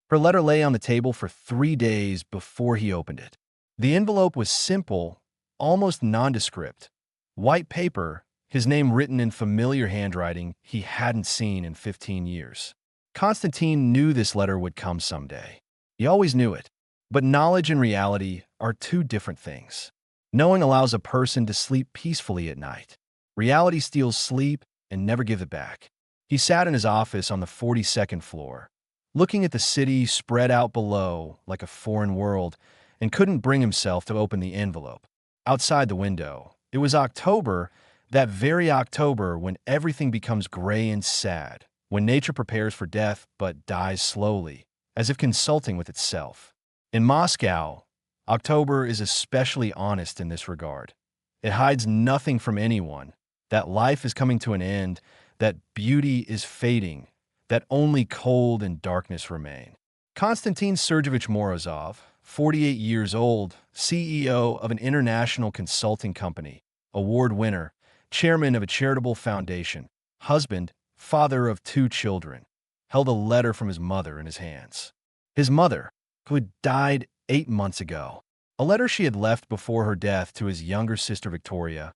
Her letter lay on the table for 3 days before he opened it. The envelope was simple, almost nondescript. White paper, his name written in familiar handwriting he hadn't seen in 15 years. Konstantin knew this letter would come someday. He always knew it. But knowledge and reality are two different things. Knowing allows a person to sleep peacefully at night. Reality steals sleep and never gives it back. He sat in his office on the 42nd floor, looking at the city spread out below like a foreign world, and couldn't bring himself to open the envelope. Outside the window, it was October, that very October when everything becomes gray and sad, when nature prepares for death but dies slowly, as if consulting with itself. In Moscow, October is especially honest in this regard. It hides nothing from anyone, that life is coming to an end, that beauty is fading, that only cold and darkness remain. Konstantin Sergeyevich Morozov, 48 years old, CEO of an international consulting company, award winner, chairman of a charitable foundation, husband, father of 2 children, held a letter from his mother in his hands. His mother, who had died 8 months ago. A letter she had left before her death to his younger sister Victoria,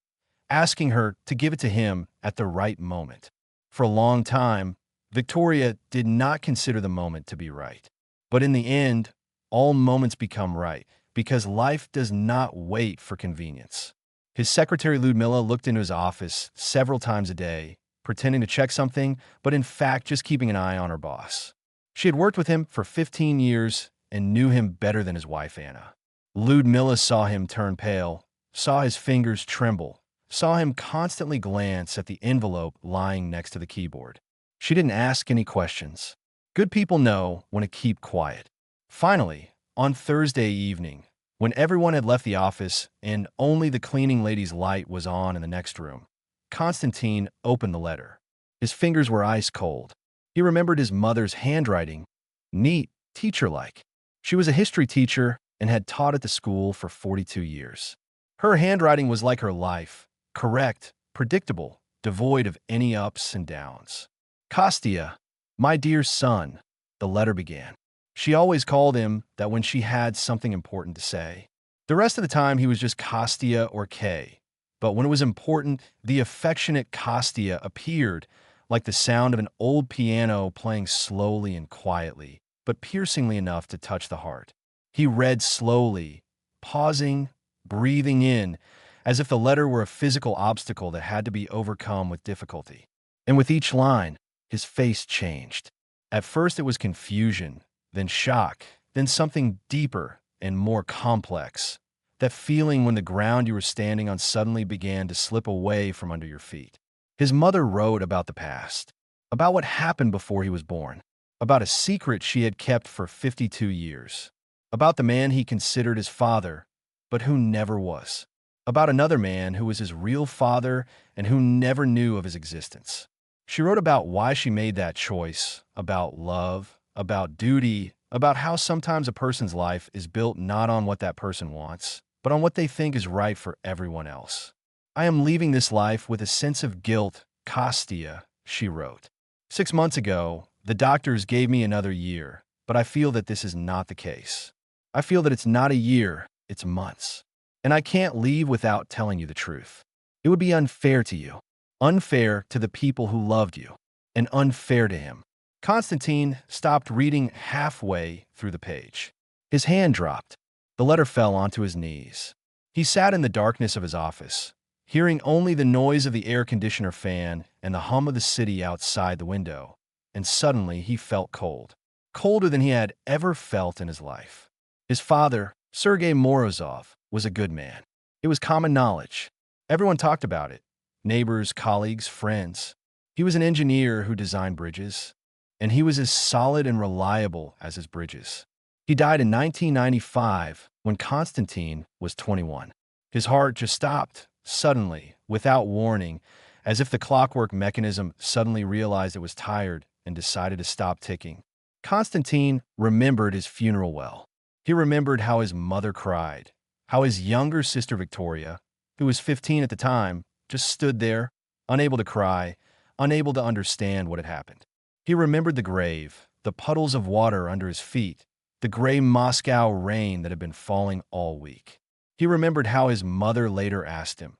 asking her to give it to him at the right moment. For a long time, Victoria did not consider the moment to be right. But in the end, all moments become right, because life does not wait for convenience. His secretary Ludmila looked into his office several times a day, pretending to check something, but in fact just keeping an eye on her boss. She had worked with him for 15 years and knew him better than his wife Anna. Ludmila saw him turn pale, saw his fingers tremble, saw him constantly glance at the envelope lying next to the keyboard. She didn't ask any questions. Good people know when to keep quiet. Finally, on Thursday evening, when everyone had left the office and only the cleaning lady's light was on in the next room, Konstantin opened the letter. His fingers were ice cold. He remembered his mother's handwriting, neat, teacher-like. She was a history teacher and had taught at the school for 42 years. Her handwriting was like her life, correct, predictable, devoid of any ups and downs. Kostya, my dear son, the letter began. She always called him that when she had something important to say. The rest of the time he was just Kostya or K. But when it was important, the affectionate Kostya appeared like the sound of an old piano playing slowly and quietly, but piercingly enough to touch the heart. He read slowly, pausing, breathing in, as if the letter were a physical obstacle that had to be overcome with difficulty. And with each line, his face changed. At first it was confusion, then shock, then something deeper and more complex. That feeling when the ground you were standing on suddenly began to slip away from under your feet. His mother wrote about the past, about what happened before he was born, about a secret she had kept for 52 years, about the man he considered his father, but who never was, about another man who was his real father and who never knew of his existence. She wrote about why she made that choice, about love, about duty, about how sometimes a person's life is built not on what that person wants, but on what they think is right for everyone else. I am leaving this life with a sense of guilt, Kostya, she wrote. 6 months ago, the doctors gave me another year, but I feel that this is not the case. I feel that it's not a year, it's months. And I can't leave without telling you the truth. It would be unfair to you, unfair to the people who loved you, and unfair to him. Konstantin stopped reading halfway through the page. His hand dropped. The letter fell onto his knees. He sat in the darkness of his office, hearing only the noise of the air conditioner fan and the hum of the city outside the window, and suddenly he felt cold, colder than he had ever felt in his life. His father, Sergey Morozov, was a good man. It was common knowledge. Everyone talked about it. Neighbors, colleagues, friends. He was an engineer who designed bridges, and he was as solid and reliable as his bridges. He died in 1995 when Konstantin was 21. His heart just stopped, suddenly, without warning, as if the clockwork mechanism suddenly realized it was tired and decided to stop ticking. Konstantin remembered his funeral well. He remembered how his mother cried, how his younger sister Victoria, who was 15 at the time, just stood there, unable to cry, unable to understand what had happened. He remembered the grave, the puddles of water under his feet, the gray Moscow rain that had been falling all week. He remembered how his mother later asked him,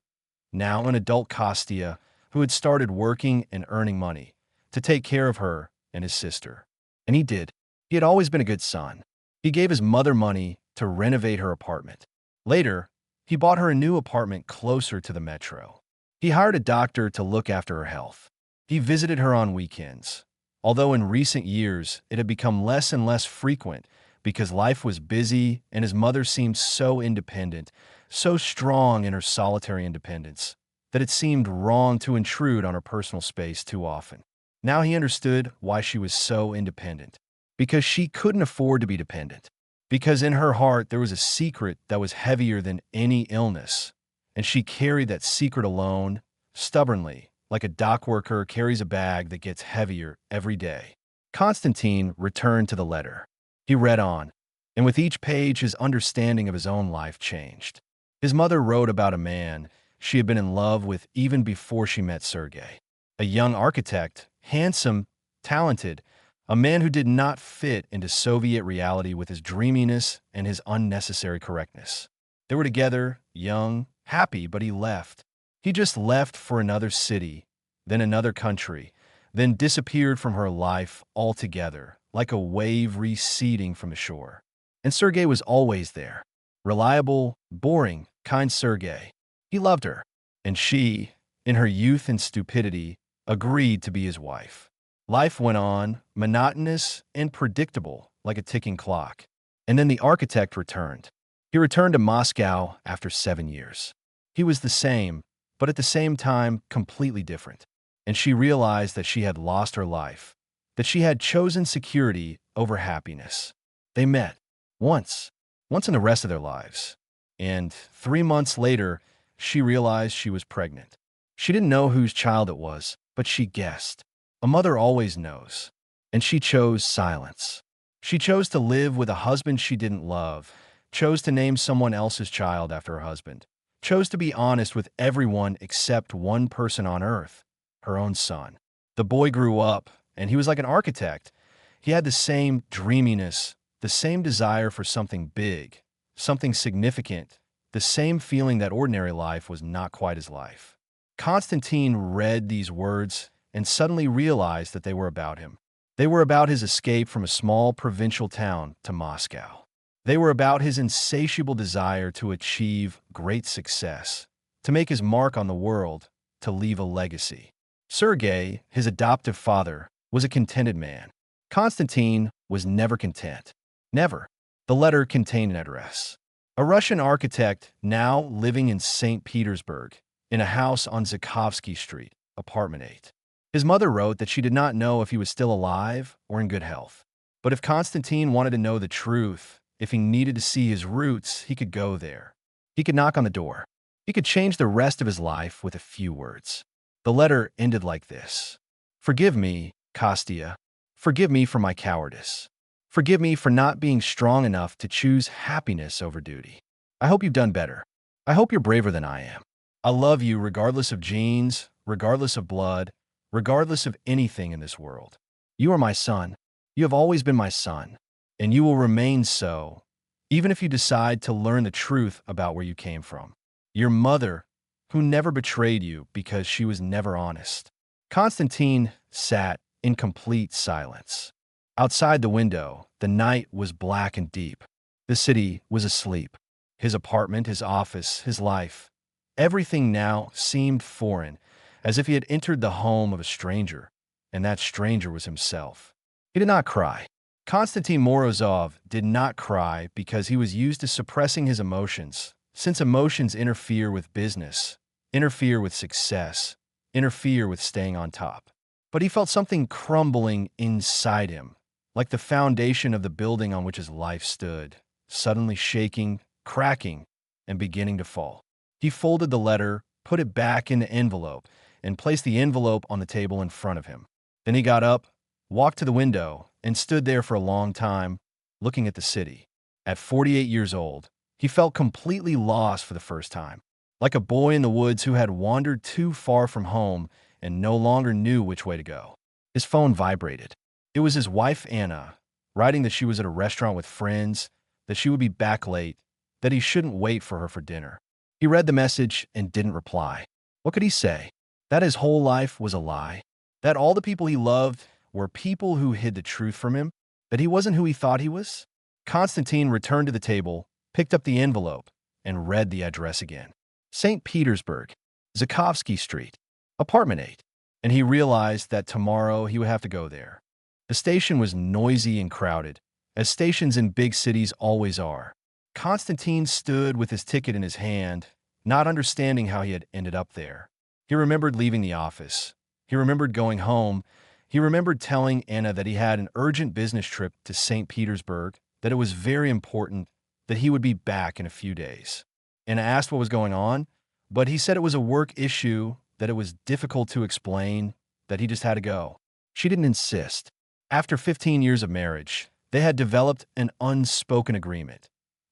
now an adult Kostya, who had started working and earning money, to take care of her and his sister. And he did. He had always been a good son. He gave his mother money to renovate her apartment. Later, he bought her a new apartment closer to the metro. He hired a doctor to look after her health. He visited her on weekends, although in recent years it had become less and less frequent because life was busy and his mother seemed so independent, so strong in her solitary independence, that it seemed wrong to intrude on her personal space too often. Now he understood why she was so independent. Because she couldn't afford to be dependent. Because in her heart there was a secret that was heavier than any illness, and she carried that secret alone, stubbornly, like a dock worker carries a bag that gets heavier every day. Konstantin returned to the letter. He read on, and with each page his understanding of his own life changed. His mother wrote about a man she had been in love with even before she met Sergei. A young architect, handsome, talented, a man who did not fit into Soviet reality with his dreaminess and his unnecessary correctness. They were together, young, happy, but he left. He just left for another city, then another country, then disappeared from her life altogether, like a wave receding from the shore. And Sergei was always there. Reliable, boring, kind Sergei. He loved her, and she, in her youth and stupidity, agreed to be his wife. Life went on, monotonous and predictable, like a ticking clock. And then the architect returned. He returned to Moscow after 7 years. He was the same, but at the same time, completely different. And she realized that she had lost her life, that she had chosen security over happiness. They met. Once in the rest of their lives. And 3 months later, she realized she was pregnant. She didn't know whose child it was, but she guessed. A mother always knows. And she chose silence. She chose to live with a husband she didn't love, chose to name someone else's child after her husband, chose to be honest with everyone except one person on earth, her own son. The boy grew up, and he was like an architect. He had the same dreaminess, the same desire for something big, something significant, the same feeling that ordinary life was not quite his life. Konstantin read these words and suddenly realized that they were about him. They were about his escape from a small provincial town to Moscow. They were about his insatiable desire to achieve great success, to make his mark on the world, to leave a legacy. Sergei, his adoptive father, was a contented man. Konstantin was never content. Never. The letter contained an address. A Russian architect now living in St. Petersburg, in a house on Zakhovsky Street, apartment 8. His mother wrote that she did not know if he was still alive or in good health. But if Konstantin wanted to know the truth, if he needed to see his roots, he could go there. He could knock on the door. He could change the rest of his life with a few words. The letter ended like this. Forgive me, Kostya. Forgive me for my cowardice. Forgive me for not being strong enough to choose happiness over duty. I hope you've done better. I hope you're braver than I am. I love you regardless of genes, regardless of blood, regardless of anything in this world. You are my son. You have always been my son, and you will remain so, even if you decide to learn the truth about where you came from. Your mother, who never betrayed you because she was never honest. Konstantin sat in complete silence. Outside the window, the night was black and deep. The city was asleep. His apartment, his office, his life. Everything now seemed foreign, as if he had entered the home of a stranger, and that stranger was himself. He did not cry. Konstantin Morozov did not cry because he was used to suppressing his emotions, since emotions interfere with business, interfere with success, interfere with staying on top. But he felt something crumbling inside him, like the foundation of the building on which his life stood, suddenly shaking, cracking, and beginning to fall. He folded the letter, put it back in the envelope, and placed the envelope on the table in front of him. Then he got up, walked to the window, and stood there for a long time, looking at the city. At 48 years old, he felt completely lost for the first time, like a boy in the woods who had wandered too far from home and no longer knew which way to go. His phone vibrated. It was his wife, Anna, writing that she was at a restaurant with friends, that she would be back late, that he shouldn't wait for her for dinner. He read the message and didn't reply. What could he say? That his whole life was a lie? That all the people he loved were people who hid the truth from him? That he wasn't who he thought he was? Konstantin returned to the table, picked up the envelope, and read the address again. St. Petersburg, Zakovsky Street, apartment 8. And he realized that tomorrow he would have to go there. The station was noisy and crowded, as stations in big cities always are. Konstantin stood with his ticket in his hand, not understanding how he had ended up there. He remembered leaving the office. He remembered going home. He remembered telling Anna that he had an urgent business trip to St. Petersburg, that it was very important, that he would be back in a few days. Anna asked what was going on, but he said it was a work issue, that it was difficult to explain, that he just had to go. She didn't insist. After 15 years of marriage, they had developed an unspoken agreement.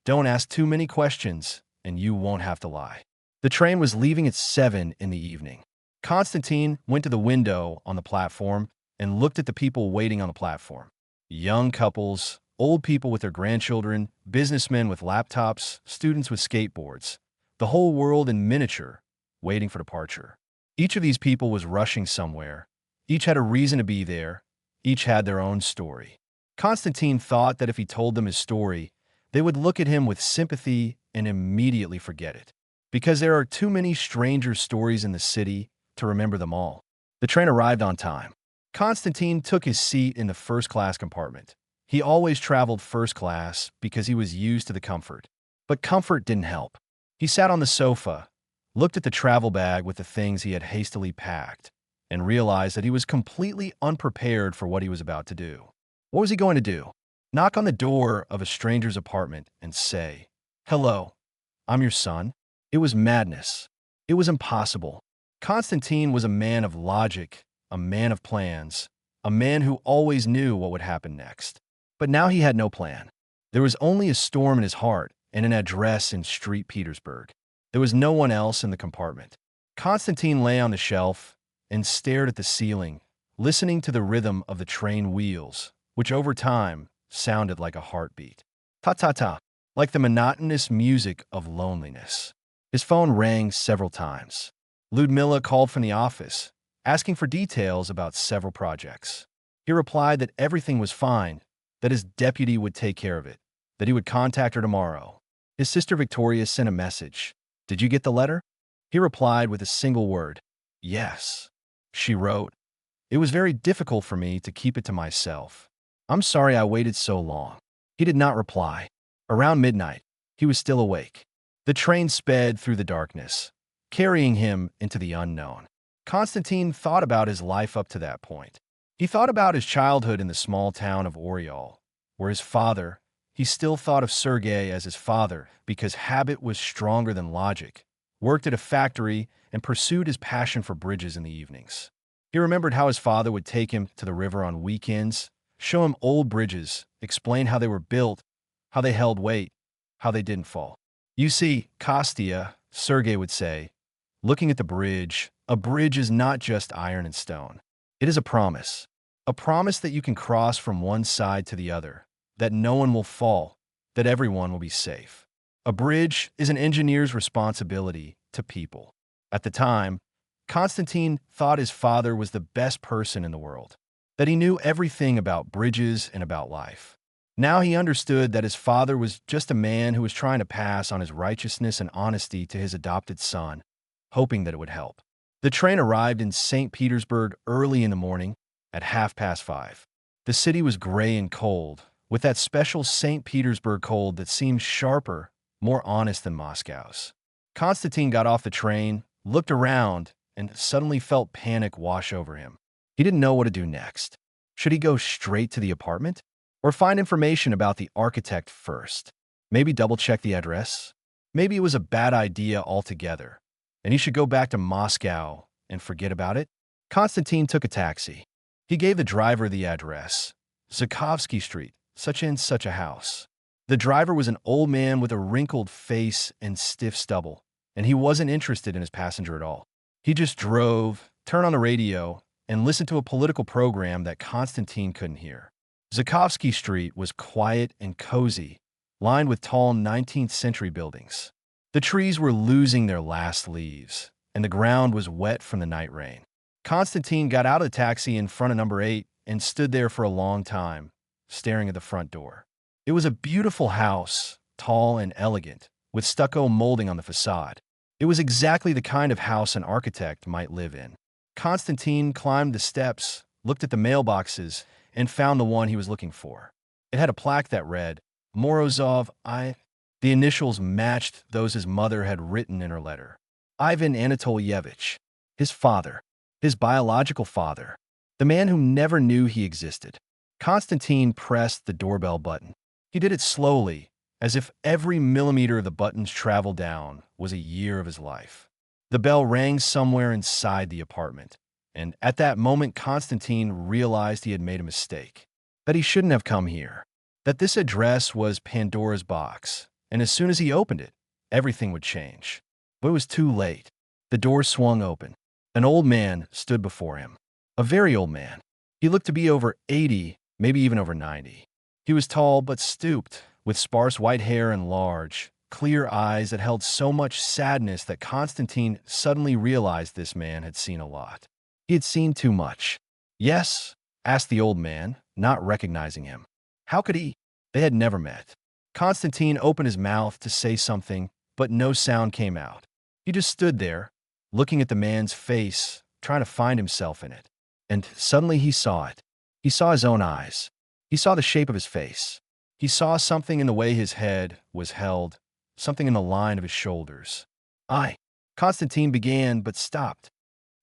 Don't ask too many questions, and you won't have to lie. The train was leaving at 7 in the evening. Konstantin went to the window on the platform and looked at the people waiting on the platform. Young couples, old people with their grandchildren, businessmen with laptops, students with skateboards. The whole world in miniature, waiting for departure. Each of these people was rushing somewhere. Each had a reason to be there. Each had their own story. Konstantin thought that if he told them his story, they would look at him with sympathy and immediately forget it. Because there are too many stranger stories in the city to remember them all. The train arrived on time. Konstantin took his seat in the first-class compartment. He always traveled first class because he was used to the comfort. But comfort didn't help. He sat on the sofa, looked at the travel bag with the things he had hastily packed, and realized that he was completely unprepared for what he was about to do. What was he going to do? Knock on the door of a stranger's apartment and say, "Hello, I'm your son?" It was madness. It was impossible. Konstantin was a man of logic, a man of plans, a man who always knew what would happen next. But now he had no plan. There was only a storm in his heart and an address in St. Petersburg. There was no one else in the compartment. Konstantin lay on the shelf and stared at the ceiling, listening to the rhythm of the train wheels, which over time sounded like a heartbeat. Ta-ta-ta, like the monotonous music of loneliness. His phone rang several times. Ludmila called from the office, asking for details about several projects. He replied that everything was fine, that his deputy would take care of it, that he would contact her tomorrow. His sister Victoria sent a message. "Did you get the letter?" He replied with a single word. "Yes." She wrote, "It was very difficult for me to keep it to myself. I'm sorry I waited so long." He did not reply. Around midnight, he was still awake. The train sped through the darkness, carrying him into the unknown. Konstantin thought about his life up to that point. He thought about his childhood in the small town of Oriol, where his father, he still thought of Sergei as his father because habit was stronger than logic, worked at a factory, and pursued his passion for bridges in the evenings. He remembered how his father would take him to the river on weekends, show him old bridges, explain how they were built, how they held weight, how they didn't fall. "You see, Kostya," Sergei would say, looking at the bridge, "a bridge is not just iron and stone. It is a promise that you can cross from one side to the other, that no one will fall, that everyone will be safe. A bridge is an engineer's responsibility to people." At the time, Konstantin thought his father was the best person in the world, that he knew everything about bridges and about life. Now he understood that his father was just a man who was trying to pass on his righteousness and honesty to his adopted son, hoping that it would help. The train arrived in St. Petersburg early in the morning at 5:30. The city was gray and cold, with that special St. Petersburg cold that seemed sharper, more honest than Moscow's. Konstantin got off the train, looked around, and suddenly felt panic wash over him. He didn't know what to do next. Should he go straight to the apartment? Or find information about the architect first? Maybe double-check the address? Maybe it was a bad idea altogether, and he should go back to Moscow and forget about it? Konstantin took a taxi. He gave the driver the address, Zakovsky Street, such and such a house. The driver was an old man with a wrinkled face and stiff stubble, and he wasn't interested in his passenger at all. He just drove, turned on the radio, and listened to a political program that Konstantin couldn't hear. Zukovsky Street was quiet and cozy, lined with tall 19th century buildings. The trees were losing their last leaves, and the ground was wet from the night rain. Konstantin got out of the taxi in front of number 8 and stood there for a long time, staring at the front door. It was a beautiful house, tall and elegant, with stucco molding on the facade. It was exactly the kind of house an architect might live in. Konstantin climbed the steps, looked at the mailboxes, and found the one he was looking for. It had a plaque that read, Morozov I. The initials matched those his mother had written in her letter. Ivan Anatolievich, his father, his biological father, the man who never knew he existed. Konstantin pressed the doorbell button. He did it slowly, as if every millimeter of the button's travel down was a year of his life. The bell rang somewhere inside the apartment, and at that moment Konstantin realized he had made a mistake, that he shouldn't have come here, that this address was Pandora's box, and as soon as he opened it, everything would change. But it was too late. The door swung open. An old man stood before him. A very old man. He looked to be over 80, maybe even over 90. He was tall but stooped, with sparse white hair and large, clear eyes that held so much sadness that Konstantin suddenly realized this man had seen a lot. He had seen too much. Yes? Asked the old man, not recognizing him. How could he? They had never met. Konstantin opened his mouth to say something, but no sound came out. He just stood there, looking at the man's face, trying to find himself in it. And suddenly he saw it. He saw his own eyes. He saw the shape of his face. He saw something in the way his head was held, something in the line of his shoulders. Konstantin began, but stopped.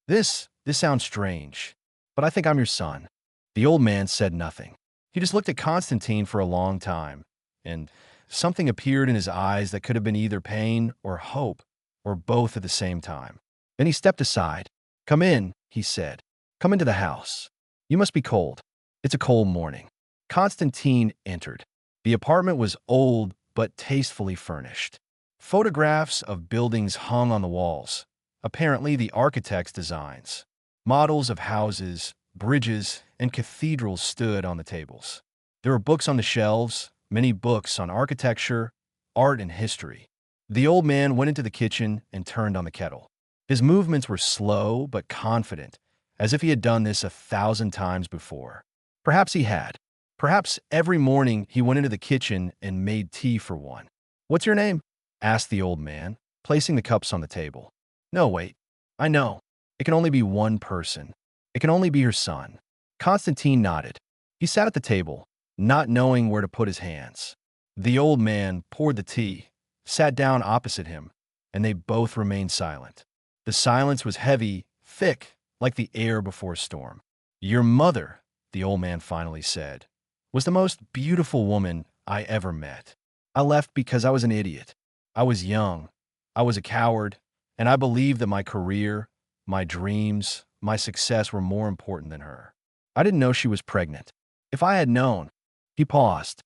This sounds strange, but I think I'm your son. The old man said nothing. He just looked at Konstantin for a long time, and something appeared in his eyes that could have been either pain or hope, or both at the same time. Then he stepped aside. Come in, he said. Come into the house. You must be cold. It's a cold morning. Konstantin entered. The apartment was old but tastefully furnished. Photographs of buildings hung on the walls, apparently the architect's designs. Models of houses, bridges, and cathedrals stood on the tables. There were books on the shelves, many books on architecture, art, and history. The old man went into the kitchen and turned on the kettle. His movements were slow but confident, as if he had done this 1,000 times before. Perhaps he had. Perhaps every morning he went into the kitchen and made tea for one. What's your name? Asked the old man, placing the cups on the table. No, wait. I know. It can only be one person. It can only be your son. Konstantin nodded. He sat at the table, not knowing where to put his hands. The old man poured the tea, sat down opposite him, and they both remained silent. The silence was heavy, thick, like the air before a storm. Your mother, the old man finally said, was the most beautiful woman I ever met. I left because I was an idiot. I was young. I was a coward, and I believed that my career, my dreams, my success were more important than her. I didn't know she was pregnant. If I had known, he paused.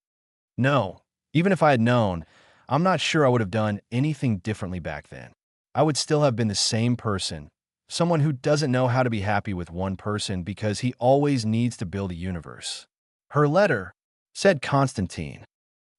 No, even if I had known, I'm not sure I would have done anything differently back then. I would still have been the same person, someone who doesn't know how to be happy with one person because he always needs to build a universe. Her letter, said Konstantin.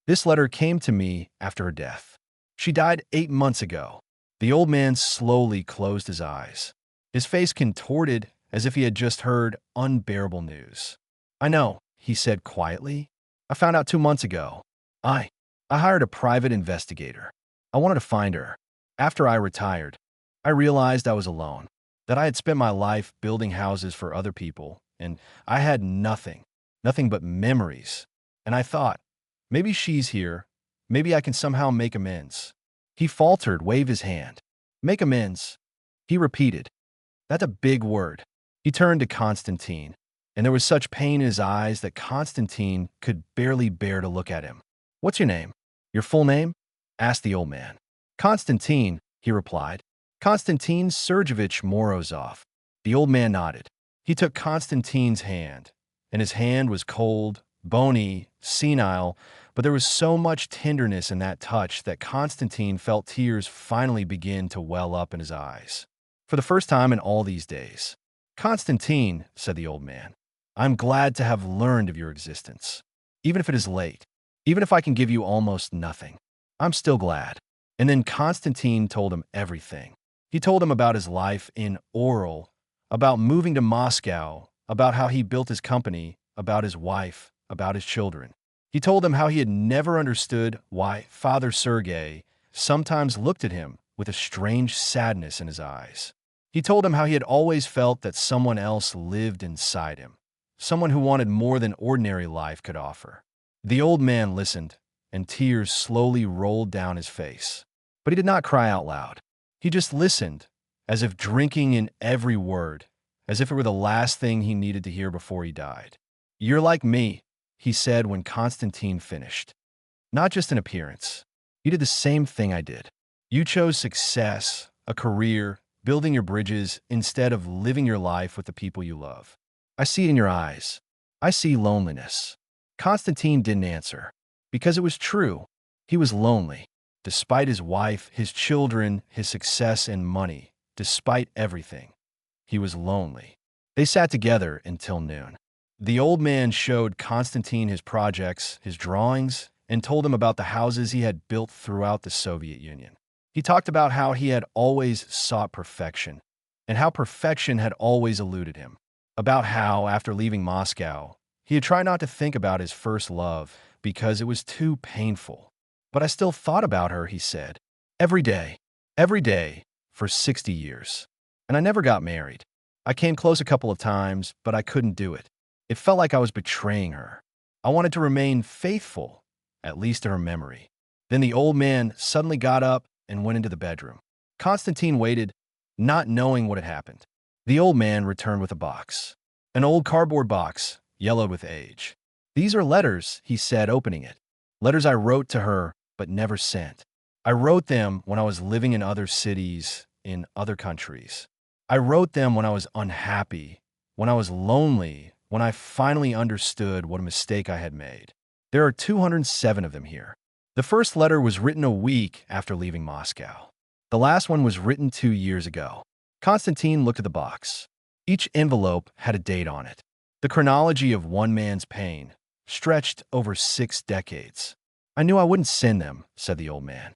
This letter came to me after her death. She died 8 months ago. The old man slowly closed his eyes. His face contorted as if he had just heard unbearable news. I know, he said quietly. I found out 2 months ago. I hired a private investigator. I wanted to find her. After I retired, I realized I was alone, that I had spent my life building houses for other people, and I had nothing but memories. And I thought, maybe she's here. Maybe I can somehow make amends. He faltered, waved his hand. Make amends. He repeated. That's a big word. He turned to Konstantin, and there was such pain in his eyes that Konstantin could barely bear to look at him. What's your name? Your full name? Asked the old man. Konstantin, he replied. Konstantin Sergeyevich Morozov. The old man nodded. He took Konstantin's hand, and his hand was cold, bony, senile, but there was so much tenderness in that touch that Konstantin felt tears finally begin to well up in his eyes. For the first time in all these days, "Konstantin," said the old man, "I'm glad to have learned of your existence. Even if it is late, even if I can give you almost nothing, I'm still glad." And then Konstantin told him everything. He told him about his life in Oral, about moving to Moscow, about how he built his company, about his wife, about his children. He told him how he had never understood why Father Sergei sometimes looked at him with a strange sadness in his eyes. He told him how he had always felt that someone else lived inside him, someone who wanted more than ordinary life could offer. The old man listened, and tears slowly rolled down his face. But he did not cry out loud. He just listened, as if drinking in every word, as if it were the last thing he needed to hear before he died. "You're like me," he said when Konstantin finished. "Not just in appearance. You did the same thing I did. You chose success, a career, building your bridges, instead of living your life with the people you love. I see it in your eyes. I see loneliness." Konstantin didn't answer, because it was true. He was lonely. Despite his wife, his children, his success and money, despite everything, he was lonely. They sat together until noon. The old man showed Konstantin his projects, his drawings, and told him about the houses he had built throughout the Soviet Union. He talked about how he had always sought perfection, and how perfection had always eluded him. About how, after leaving Moscow, he had tried not to think about his first love because it was too painful. "But I still thought about her," he said. Every day, for 60 years. And I never got married. I came close a couple of times, but I couldn't do it. It felt like I was betraying her. I wanted to remain faithful, at least to her memory." Then the old man suddenly got up and went into the bedroom. Konstantin waited, not knowing what had happened. The old man returned with a box. An old cardboard box, yellowed with age. "These are letters," he said, opening it. "Letters I wrote to her, but never sent. I wrote them when I was living in other cities, in other countries. I wrote them when I was unhappy, when I was lonely, when I finally understood what a mistake I had made. There are 207 of them here. The first letter was written a week after leaving Moscow. The last one was written 2 years ago." Konstantin looked at the box. Each envelope had a date on it. The chronology of one man's pain stretched over 6 decades. "I knew I wouldn't send them," said the old man.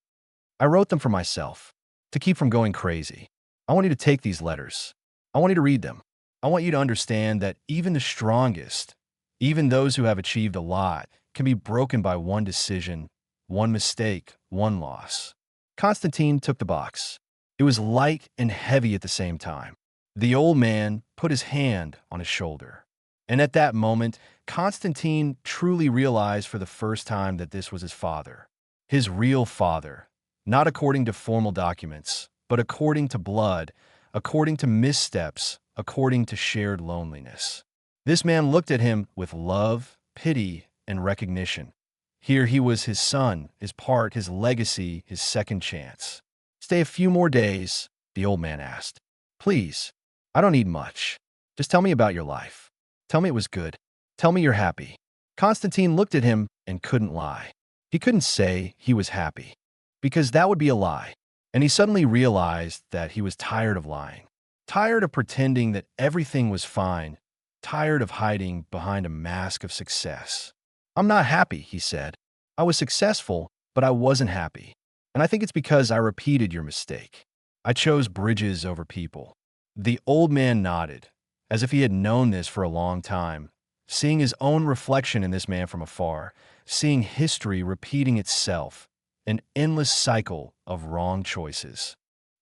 "I wrote them for myself, to keep from going crazy. I want you to take these letters. I want you to read them. I want you to understand that even the strongest, even those who have achieved a lot, can be broken by one decision, one mistake, one loss." Konstantin took the box. It was light and heavy at the same time. The old man put his hand on his shoulder. And at that moment, Konstantin truly realized for the first time that this was his father. His real father. Not according to formal documents, but according to blood, according to missteps, according to shared loneliness. This man looked at him with love, pity, and recognition. Here he was his son, his part, his legacy, his second chance. "Stay a few more days?" the old man asked. "Please. I don't need much. Just tell me about your life. Tell me it was good. Tell me you're happy." Konstantin looked at him and couldn't lie. He couldn't say he was happy, because that would be a lie. And he suddenly realized that he was tired of lying, tired of pretending that everything was fine, tired of hiding behind a mask of success. "I'm not happy," he said. "I was successful, but I wasn't happy. And I think it's because I repeated your mistake. I chose bridges over people." The old man nodded, as if he had known this for a long time, seeing his own reflection in this man from afar, seeing history repeating itself, an endless cycle of wrong choices.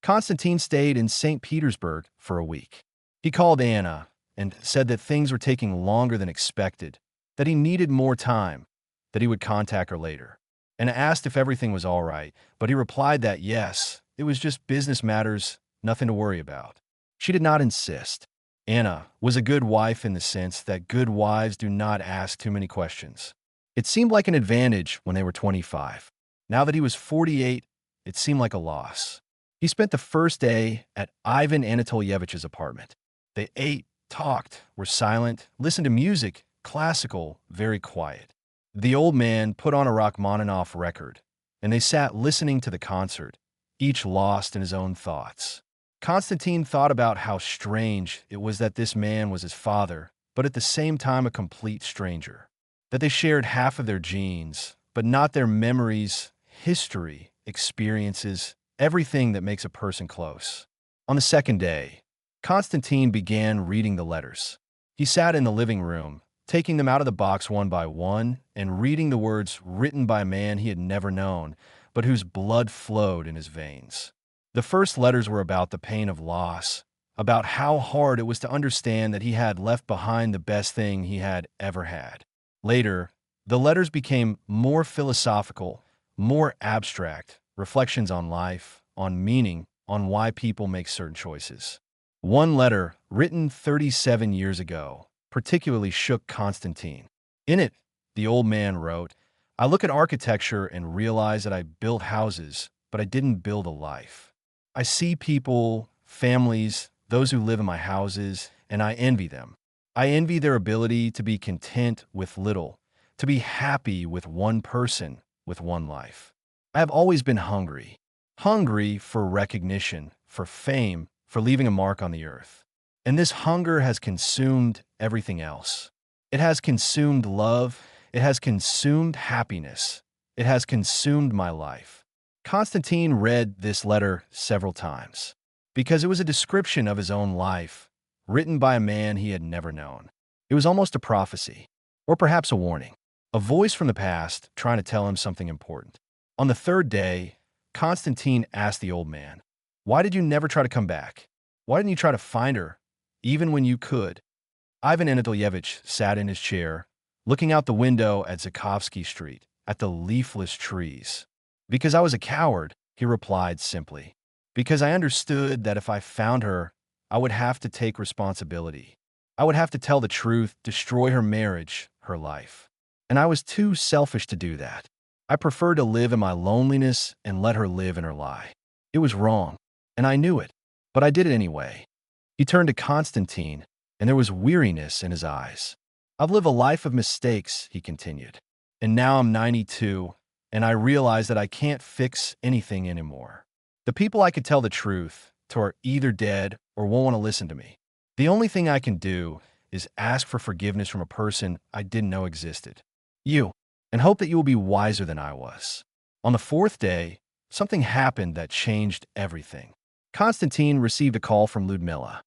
Konstantin stayed in St. Petersburg for a week. He called Anna and said that things were taking longer than expected, that he needed more time, that he would contact her later, and asked if everything was all right, but he replied that yes, it was just business matters, nothing to worry about. She did not insist. Anna was a good wife in the sense that good wives do not ask too many questions. It seemed like an advantage when they were 25. Now that he was 48, it seemed like a loss. He spent the first day at Ivan Anatolievich's apartment. They ate, talked, were silent, listened to music, classical, very quiet. The old man put on a Rachmaninoff record, and they sat listening to the concert, each lost in his own thoughts. Konstantin thought about how strange it was that this man was his father, but at the same time a complete stranger. That they shared half of their genes, but not their memories, history, experiences, everything that makes a person close. On the second day, Konstantin began reading the letters. He sat in the living room, taking them out of the box one by one and reading the words written by a man he had never known, but whose blood flowed in his veins. The first letters were about the pain of loss, about how hard it was to understand that he had left behind the best thing he had ever had. Later, the letters became more philosophical, more abstract, reflections on life, on meaning, on why people make certain choices. One letter, written 37 years ago, particularly shook Konstantin. In it, the old man wrote, "I look at architecture and realize that I built houses, but I didn't build a life. I see people, families, those who live in my houses, and I envy them. I envy their ability to be content with little, to be happy with one person, with one life. I have always been hungry. Hungry for recognition, for fame, for leaving a mark on the earth. And this hunger has consumed everything else. It has consumed love. It has consumed happiness. It has consumed my life." Konstantin read this letter several times because it was a description of his own life, written by a man he had never known. It was almost a prophecy, or perhaps a warning, a voice from the past trying to tell him something important. On the third day, Konstantin asked the old man, "Why did you never try to come back? Why didn't you try to find her, even when you could?" Ivan Anatolyevich sat in his chair, looking out the window at Zakovsky Street, at the leafless trees. "Because I was a coward," he replied simply. "Because I understood that if I found her, I would have to take responsibility. I would have to tell the truth, destroy her marriage, her life. And I was too selfish to do that. I preferred to live in my loneliness and let her live in her lie. It was wrong, and I knew it, but I did it anyway." He turned to Konstantin, and there was weariness in his eyes. "I've lived a life of mistakes," he continued, "and now I'm 92, and I realize that I can't fix anything anymore. The people I could tell the truth to are either dead or won't want to listen to me. The only thing I can do is ask for forgiveness from a person I didn't know existed, you, and hope that you will be wiser than I was." On the fourth day, something happened that changed everything. Konstantin received a call from Ludmila.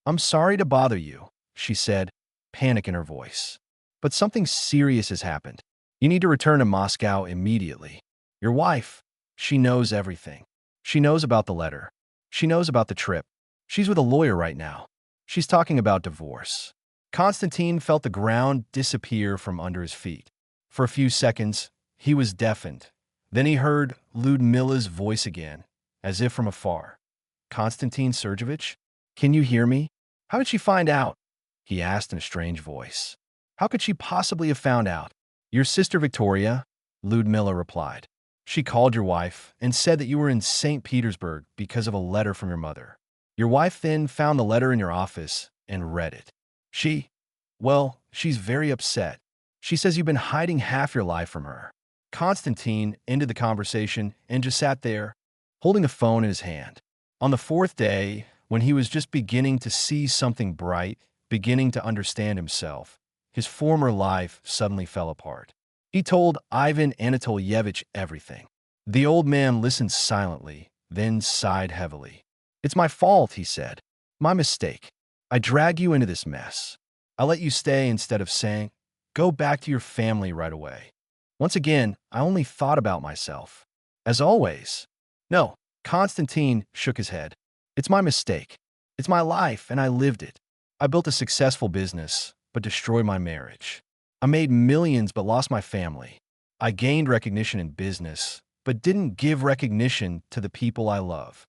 "I'm sorry to bother you," she said, panic in her voice. "But something serious has happened. You need to return to Moscow immediately. Your wife, she knows everything. She knows about the letter. She knows about the trip. She's with a lawyer right now. She's talking about divorce." Konstantin felt the ground disappear from under his feet. For a few seconds, he was deafened. Then he heard Ludmila's voice again, as if from afar. "Konstantin Sergeyevich, can you hear me? How did she find out?" he asked in a strange voice. "How could she possibly have found out?" "Your sister Victoria," Ludmila replied. "She called your wife and said that you were in St. Petersburg because of a letter from your mother. Your wife then found the letter in your office and read it. She's very upset. She says you've been hiding half your life from her." Konstantin ended the conversation and just sat there, holding the phone in his hand. On the fourth day, when he was just beginning to see something bright, beginning to understand himself, his former life suddenly fell apart. He told Ivan Anatolyevich everything. The old man listened silently, then sighed heavily. "It's my fault," he said. "My mistake. I dragged you into this mess. I let you stay instead of saying, 'Go back to your family right away.' Once again, I only thought about myself. As always." "No," Konstantin shook his head. "It's my mistake. It's my life, and I lived it. I built a successful business, but destroyed my marriage. I made millions, but lost my family. I gained recognition in business, but didn't give recognition to the people I love."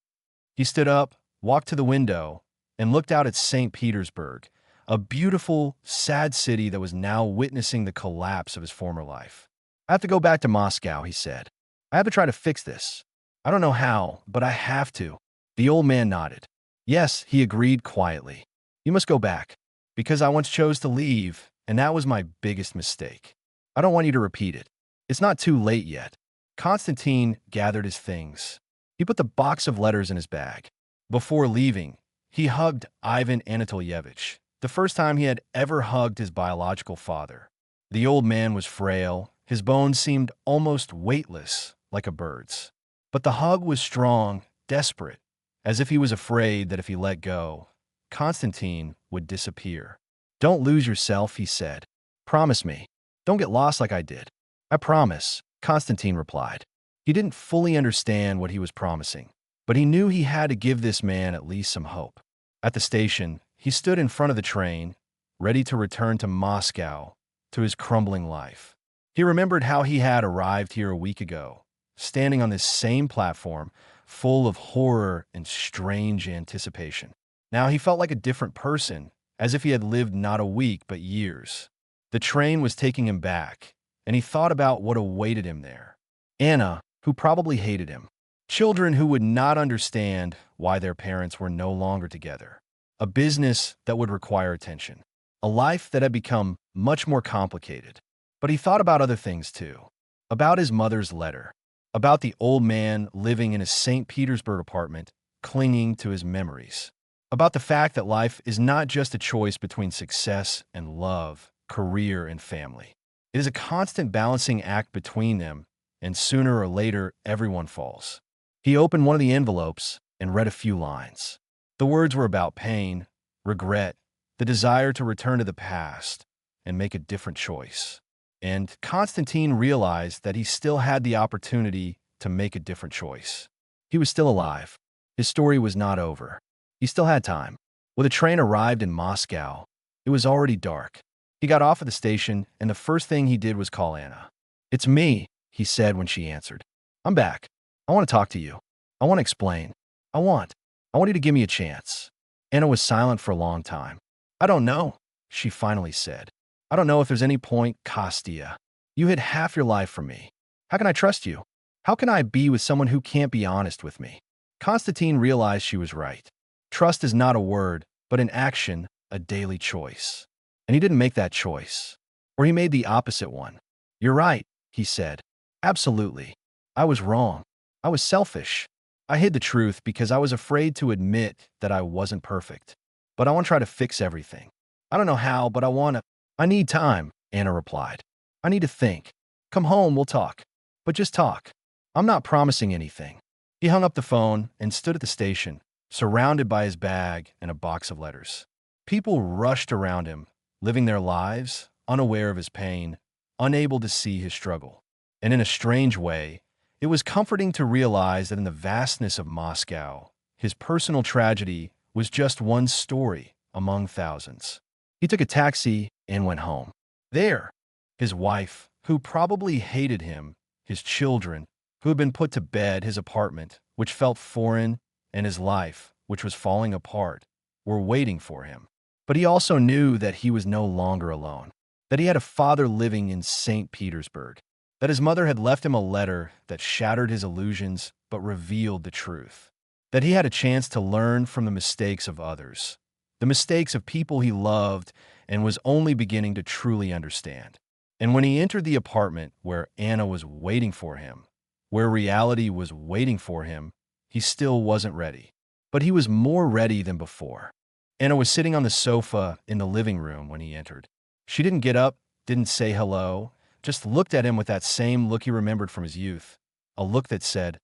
He stood up, walked to the window, and looked out at St. Petersburg, a beautiful, sad city that was now witnessing the collapse of his former life. "I have to go back to Moscow," he said. "I have to try to fix this. I don't know how, but I have to." The old man nodded. "Yes," he agreed quietly. "You must go back, because I once chose to leave, and that was my biggest mistake. I don't want you to repeat it. It's not too late yet." Konstantin gathered his things. He put the box of letters in his bag. Before leaving, he hugged Ivan Anatolyevich, the first time he had ever hugged his biological father. The old man was frail, his bones seemed almost weightless, like a bird's. But the hug was strong, desperate, as if he was afraid that if he let go, Konstantin would disappear. "Don't lose yourself," he said. "Promise me. Don't get lost like I did." "I promise," Konstantin replied. He didn't fully understand what he was promising, but he knew he had to give this man at least some hope. At the station, he stood in front of the train, ready to return to Moscow, to his crumbling life. He remembered how he had arrived here a week ago, standing on this same platform, full of horror and strange anticipation. Now he felt like a different person, as if he had lived not a week but years. The train was taking him back, and he thought about what awaited him there. Anna, who probably hated him. Children who would not understand why their parents were no longer together. A business that would require attention. A life that had become much more complicated. But he thought about other things too. About his mother's letter. About the old man living in his St. Petersburg apartment, clinging to his memories. About the fact that life is not just a choice between success and love, career and family. It is a constant balancing act between them, and sooner or later, everyone falls. He opened one of the envelopes and read a few lines. The words were about pain, regret, the desire to return to the past and make a different choice. And Konstantin realized that he still had the opportunity to make a different choice. He was still alive. His story was not over. He still had time. When the train arrived in Moscow, it was already dark. He got off at the station, and the first thing he did was call Anna. "It's me," he said when she answered. "I'm back. I want to talk to you. I want to explain. I want you to give me a chance." Anna was silent for a long time. "I don't know," she finally said. "I don't know if there's any point, Kostya. You hid half your life from me. How can I trust you? How can I be with someone who can't be honest with me?" Konstantin realized she was right. Trust is not a word, but an action, a daily choice. And he didn't make that choice. Or he made the opposite one. "You're right," he said. "Absolutely. I was wrong. I was selfish. I hid the truth because I was afraid to admit that I wasn't perfect. But I want to try to fix everything. I don't know how, but I want to." "I need time," Anna replied. "I need to think. Come home, we'll talk. But just talk. I'm not promising anything." He hung up the phone and stood at the station, surrounded by his bag and a box of letters. People rushed around him, living their lives, unaware of his pain, unable to see his struggle. And in a strange way, it was comforting to realize that in the vastness of Moscow, his personal tragedy was just one story among thousands. He took a taxi and went home. There, his wife, who probably hated him, his children, who had been put to bed, his apartment, which felt foreign, and his life, which was falling apart, were waiting for him. But he also knew that he was no longer alone, that he had a father living in St. Petersburg, that his mother had left him a letter that shattered his illusions but revealed the truth, that he had a chance to learn from the mistakes of others, the mistakes of people he loved and was only beginning to truly understand. And when he entered the apartment where Anna was waiting for him, where reality was waiting for him, he still wasn't ready. But he was more ready than before. Anna was sitting on the sofa in the living room when he entered. She didn't get up, didn't say hello, just looked at him with that same look he remembered from his youth, a look that said,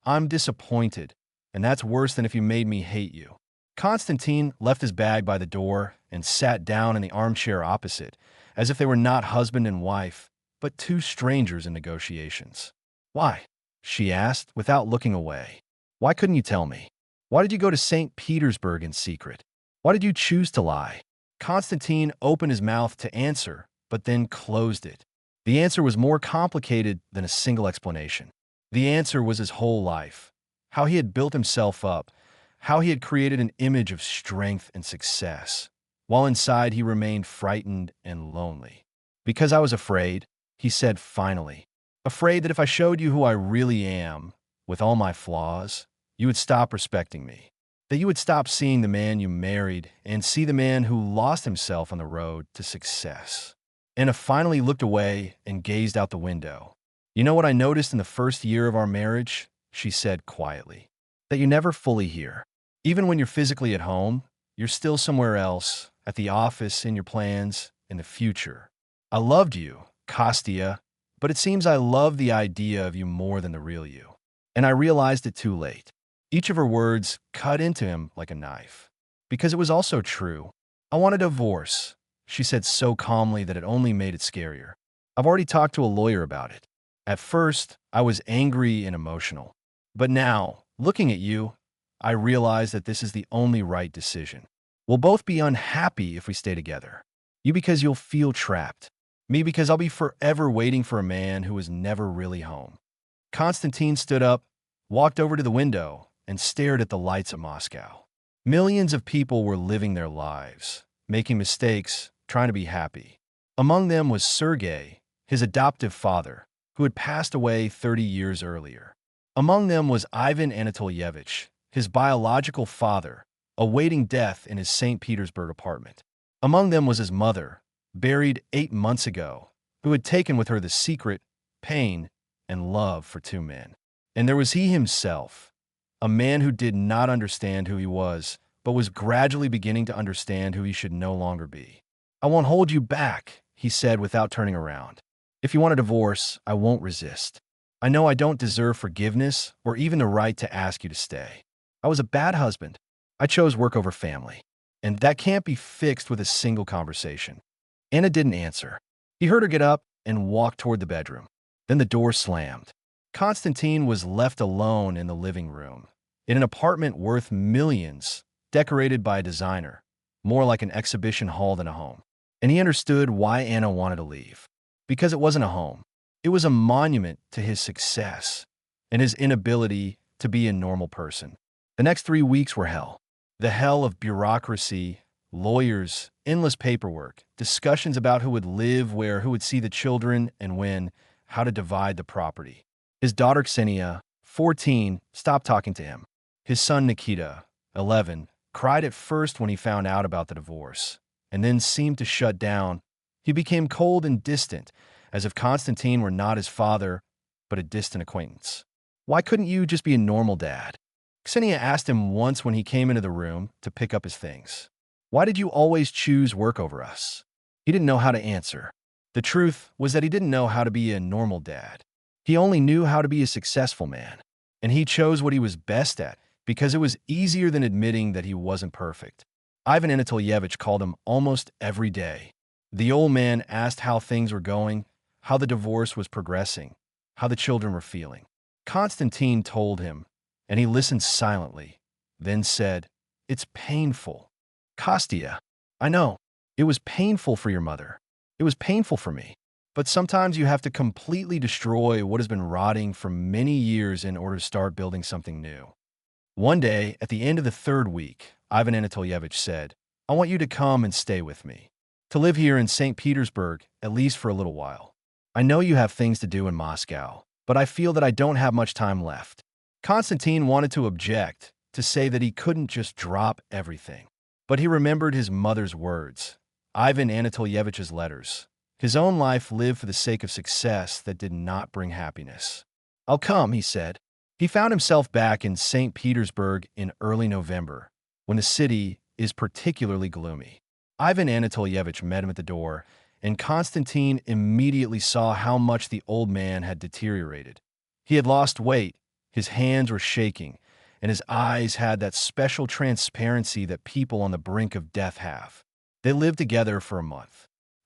"I'm disappointed, and that's worse than if you made me hate you." Konstantin left his bag by the door and sat down in the armchair opposite, as if they were not husband and wife, but two strangers in negotiations. "Why?" she asked without looking away. "Why couldn't you tell me? Why did you go to St. Petersburg in secret? Why did you choose to lie?" Konstantin opened his mouth to answer, but then closed it. The answer was more complicated than a single explanation. The answer was his whole life, how he had built himself up, how he had created an image of strength and success, while inside he remained frightened and lonely. "Because I was afraid," he said finally. "Afraid that if I showed you who I really am, with all my flaws, you would stop respecting me. That you would stop seeing the man you married and see the man who lost himself on the road to success." Anna finally looked away and gazed out the window. "You know what I noticed in the first year of our marriage?" she said quietly. "That you never fully hear. Even when you're physically at home, you're still somewhere else, at the office, in your plans, in the future. I loved you, Kostya, but it seems I love the idea of you more than the real you. And I realized it too late. Each of her words cut into him like a knife. Because it was also true. I want a divorce, she said so calmly that it only made it scarier. I've already talked to a lawyer about it. At first, I was angry and emotional. But now, looking at you, I realize that this is the only right decision. We'll both be unhappy if we stay together. You because you'll feel trapped. Me because I'll be forever waiting for a man who is never really home. Konstantin stood up, walked over to the window, and stared at the lights of Moscow. Millions of people were living their lives, making mistakes, trying to be happy. Among them was Sergei, his adoptive father, who had passed away 30 years earlier. Among them was Ivan Anatolyevich, his biological father, awaiting death in his St. Petersburg apartment. Among them was his mother, buried 8 months ago, who had taken with her the secret, pain, and love for 2 men. And there was he himself, a man who did not understand who he was, but was gradually beginning to understand who he should no longer be. I won't hold you back, he said without turning around. If you want a divorce, I won't resist. I know I don't deserve forgiveness or even the right to ask you to stay. I was a bad husband. I chose work over family. And that can't be fixed with a single conversation. Anna didn't answer. He heard her get up and walk toward the bedroom. Then the door slammed. Konstantin was left alone in the living room, in an apartment worth millions, decorated by a designer, more like an exhibition hall than a home. And he understood why Anna wanted to leave. Because it wasn't a home. It was a monument to his success and his inability to be a normal person. The next 3 weeks were hell. The hell of bureaucracy, lawyers, endless paperwork, discussions about who would live where, who would see the children and when, how to divide the property. His daughter Ksenia, 14, stopped talking to him. His son Nikita, 11, cried at first when he found out about the divorce, and then seemed to shut down. He became cold and distant, as if Konstantin were not his father, but a distant acquaintance. Why couldn't you just be a normal dad? Ksenia asked him once when he came into the room to pick up his things. Why did you always choose work over us? He didn't know how to answer. The truth was that he didn't know how to be a normal dad. He only knew how to be a successful man. And he chose what he was best at because it was easier than admitting that he wasn't perfect. Ivan Anatolyevich called him almost every day. The old man asked how things were going, how the divorce was progressing, how the children were feeling. Konstantin told him, and he listened silently, then said, "It's painful. Kostya, I know. It was painful for your mother. It was painful for me. But sometimes you have to completely destroy what has been rotting for many years in order to start building something new." One day, at the end of the 3rd week, Ivan Anatolyevich said, "I want you to come and stay with me, to live here in St. Petersburg, at least for a little while. I know you have things to do in Moscow, but I feel that I don't have much time left." Konstantin wanted to object, to say that he couldn't just drop everything. But he remembered his mother's words, Ivan Anatolyevich's letters. His own life lived for the sake of success that did not bring happiness. "I'll come," he said. He found himself back in St. Petersburg in early November, when the city is particularly gloomy. Ivan Anatolyevich met him at the door, and Konstantin immediately saw how much the old man had deteriorated. He had lost weight, his hands were shaking, and his eyes had that special transparency that people on the brink of death have. They lived together for a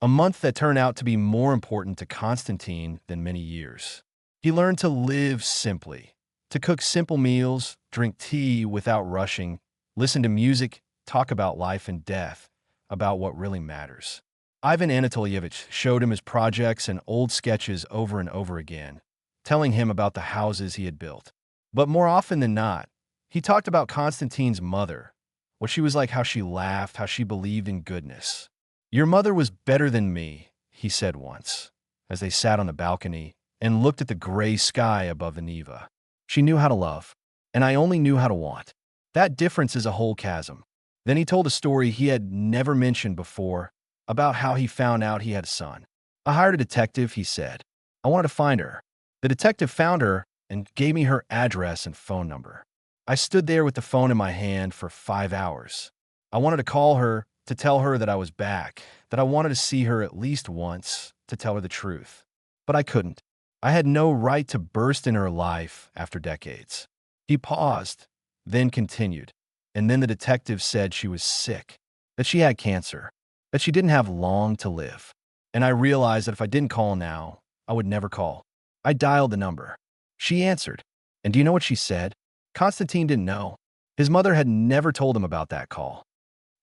month that turned out to be more important to Konstantin than many years. He learned to live simply, to cook simple meals, drink tea without rushing, listen to music, talk about life and death, about what really matters. Ivan Anatolyevich showed him his projects and old sketches over and over again, telling him about the houses he had built. But more often than not, he talked about Konstantin's mother, what she was like, how she laughed, how she believed in goodness. "Your mother was better than me," he said once, as they sat on the balcony and looked at the gray sky above the Neva. "She knew how to love, and I only knew how to want. That difference is a whole chasm." Then he told a story he had never mentioned before about how he found out he had a son. "I hired a detective," he said. "I wanted to find her. The detective found her and gave me her address and phone number. I stood there with the phone in my hand for 5 hours. I wanted to call her, to tell her that I was back, that I wanted to see her at least once, to tell her the truth. But I couldn't. I had no right to burst in her life after decades. He paused, then continued. And then the detective said she was sick, that she had cancer, that she didn't have long to live. And I realized that if I didn't call now, I would never call. I dialed the number. She answered. And do you know what she said? Konstantin didn't know. His mother had never told him about that call.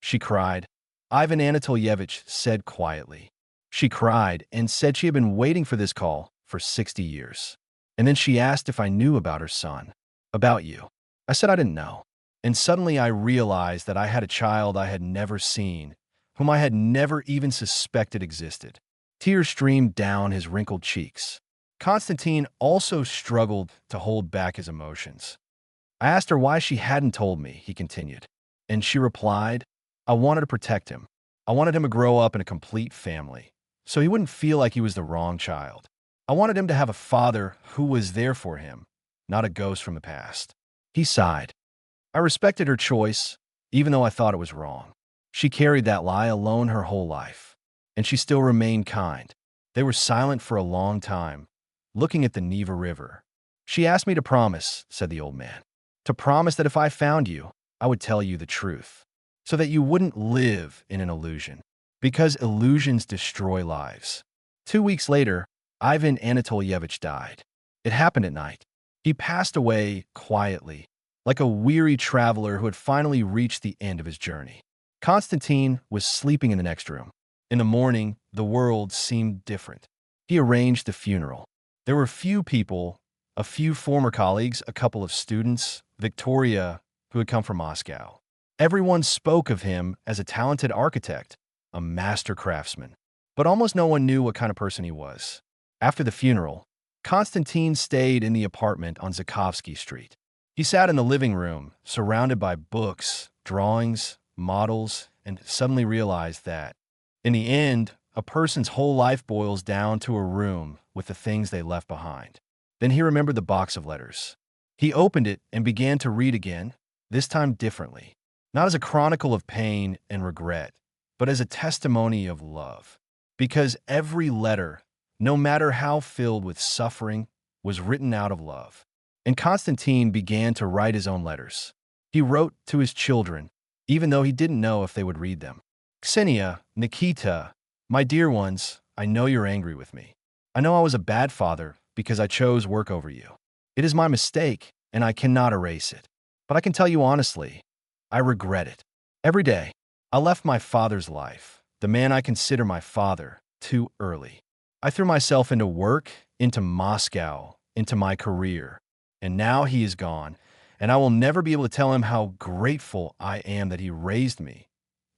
She cried. Ivan Anatolyevich said quietly. She cried and said she had been waiting for this call for 60 years. And then she asked if I knew about her son. About you. I said I didn't know. And suddenly I realized that I had a child I had never seen, whom I had never even suspected existed. Tears streamed down his wrinkled cheeks. Konstantin also struggled to hold back his emotions. I asked her why she hadn't told me, he continued. And she replied, I wanted to protect him. I wanted him to grow up in a complete family, so he wouldn't feel like he was the wrong child. I wanted him to have a father who was there for him, not a ghost from the past. He sighed. I respected her choice, even though I thought it was wrong. She carried that lie alone her whole life, and she still remained kind. They were silent for a long time, looking at the Neva River. She asked me to promise, said the old man, to promise that if I found you, I would tell you the truth, so that you wouldn't live in an illusion, because illusions destroy lives. 2 weeks later, Ivan Anatolyevich died. It happened at night. He passed away quietly, like a weary traveler who had finally reached the end of his journey. Konstantin was sleeping in the next room. In the morning, the world seemed different. He arranged the funeral. There were few people, a few former colleagues, a couple of students, Victoria, who had come from Moscow. Everyone spoke of him as a talented architect, a master craftsman. But almost no one knew what kind of person he was. After the funeral, Konstantin stayed in the apartment on Zakovsky Street. He sat in the living room, surrounded by books, drawings, models, and suddenly realized that, in the end, a person's whole life boils down to a room with the things they left behind. Then he remembered the box of letters. He opened it and began to read again, this time differently, not as a chronicle of pain and regret, but as a testimony of love. Because every letter, no matter how filled with suffering, was written out of love. And Konstantin began to write his own letters. He wrote to his children, even though he didn't know if they would read them. Ksenia, Nikita, my dear ones, I know you're angry with me. I know I was a bad father because I chose work over you. It is my mistake, and I cannot erase it. But I can tell you honestly, I regret it. Every day, I left my father's life, the man I consider my father, too early. I threw myself into work, into Moscow, into my career. And now he is gone, and I will never be able to tell him how grateful I am that he raised me,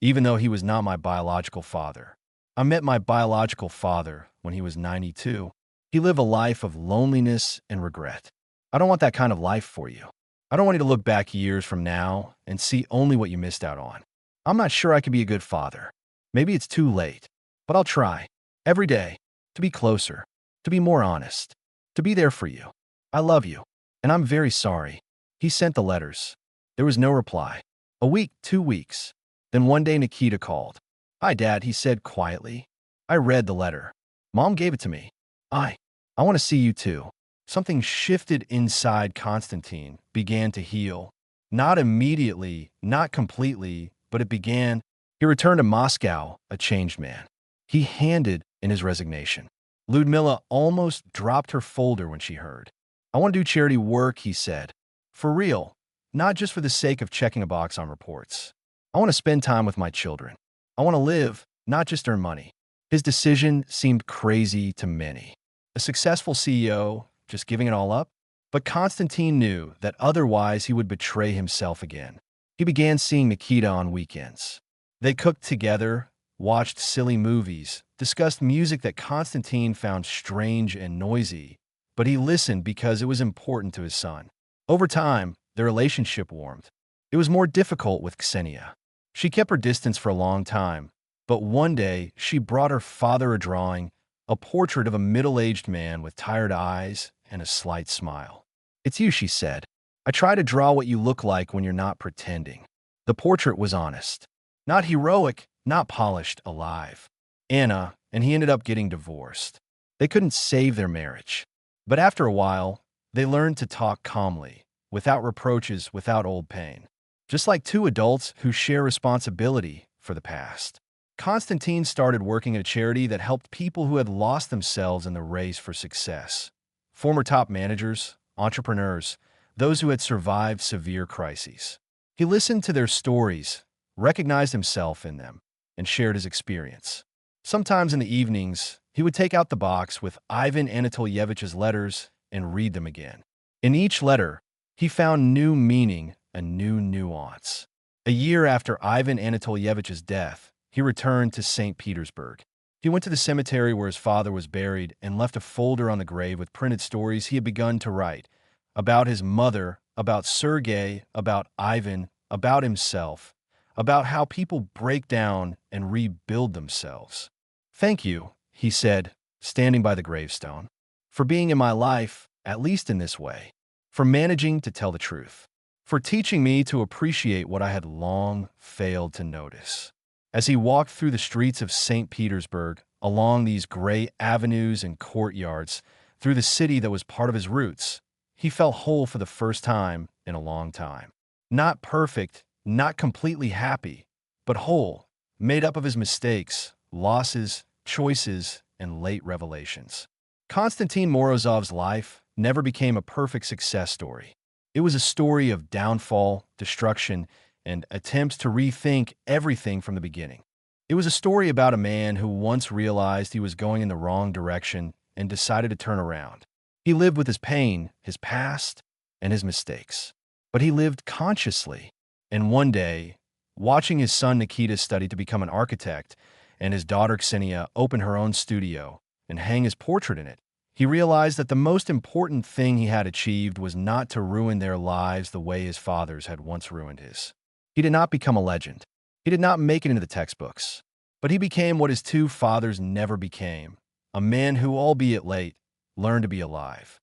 even though he was not my biological father. I met my biological father when he was 92. He lived a life of loneliness and regret. I don't want that kind of life for you. I don't want you to look back years from now and see only what you missed out on. I'm not sure I can be a good father. Maybe it's too late, but I'll try, every day, to be closer, to be more honest, to be there for you. I love you. And I'm very sorry. He sent the letters. There was no reply. A week, 2 weeks. Then one day Nikita called. Hi, Dad, he said quietly. I read the letter. Mom gave it to me. I want to see you too. Something shifted inside Konstantin, began to heal. Not immediately, not completely, but it began. He returned to Moscow, a changed man. He handed in his resignation. Ludmila almost dropped her folder when she heard. I want to do charity work, he said. For real, not just for the sake of checking a box on reports. I want to spend time with my children. I want to live, not just earn money. His decision seemed crazy to many. A successful CEO, just giving it all up? But Konstantin knew that otherwise he would betray himself again. He began seeing Nikita on weekends. They cooked together, watched silly movies, discussed music that Konstantin found strange and noisy, but he listened because it was important to his son. Over time, their relationship warmed. It was more difficult with Ksenia. She kept her distance for a long time, but one day she brought her father a drawing, a portrait of a middle-aged man with tired eyes and a slight smile. It's you, she said. I try to draw what you look like when you're not pretending. The portrait was honest. Not heroic, not polished, alive. Anna and he ended up getting divorced. They couldn't save their marriage. But after a while, they learned to talk calmly, without reproaches, without old pain. Just like two adults who share responsibility for the past. Konstantin started working at a charity that helped people who had lost themselves in the race for success. Former top managers, entrepreneurs, those who had survived severe crises. He listened to their stories, recognized himself in them, and shared his experience. Sometimes in the evenings, he would take out the box with Ivan Anatolyevich's letters and read them again. In each letter, he found new meaning, a new nuance. A year after Ivan Anatolyevich's death, he returned to St. Petersburg. He went to the cemetery where his father was buried and left a folder on the grave with printed stories he had begun to write about his mother, about Sergei, about Ivan, about himself, about how people break down and rebuild themselves. "Thank you," he said, standing by the gravestone, "for being in my life, at least in this way, for managing to tell the truth, for teaching me to appreciate what I had long failed to notice." As he walked through the streets of St. Petersburg, along these gray avenues and courtyards, through the city that was part of his roots, he felt whole for the first time in a long time. Not perfect, not completely happy, but whole, made up of his mistakes, losses, choices, and late revelations. Konstantin Morozov's life never became a perfect success story. It was a story of downfall, destruction, and attempts to rethink everything from the beginning. It was a story about a man who once realized he was going in the wrong direction and decided to turn around. He lived with his pain, his past, and his mistakes. But he lived consciously. And one day, watching his son Nikita study to become an architect and his daughter Ksenia open her own studio and hang his portrait in it, he realized that the most important thing he had achieved was not to ruin their lives the way his fathers had once ruined his. He did not become a legend. He did not make it into the textbooks. But he became what his two fathers never became, a man who, albeit late, learned to be alive.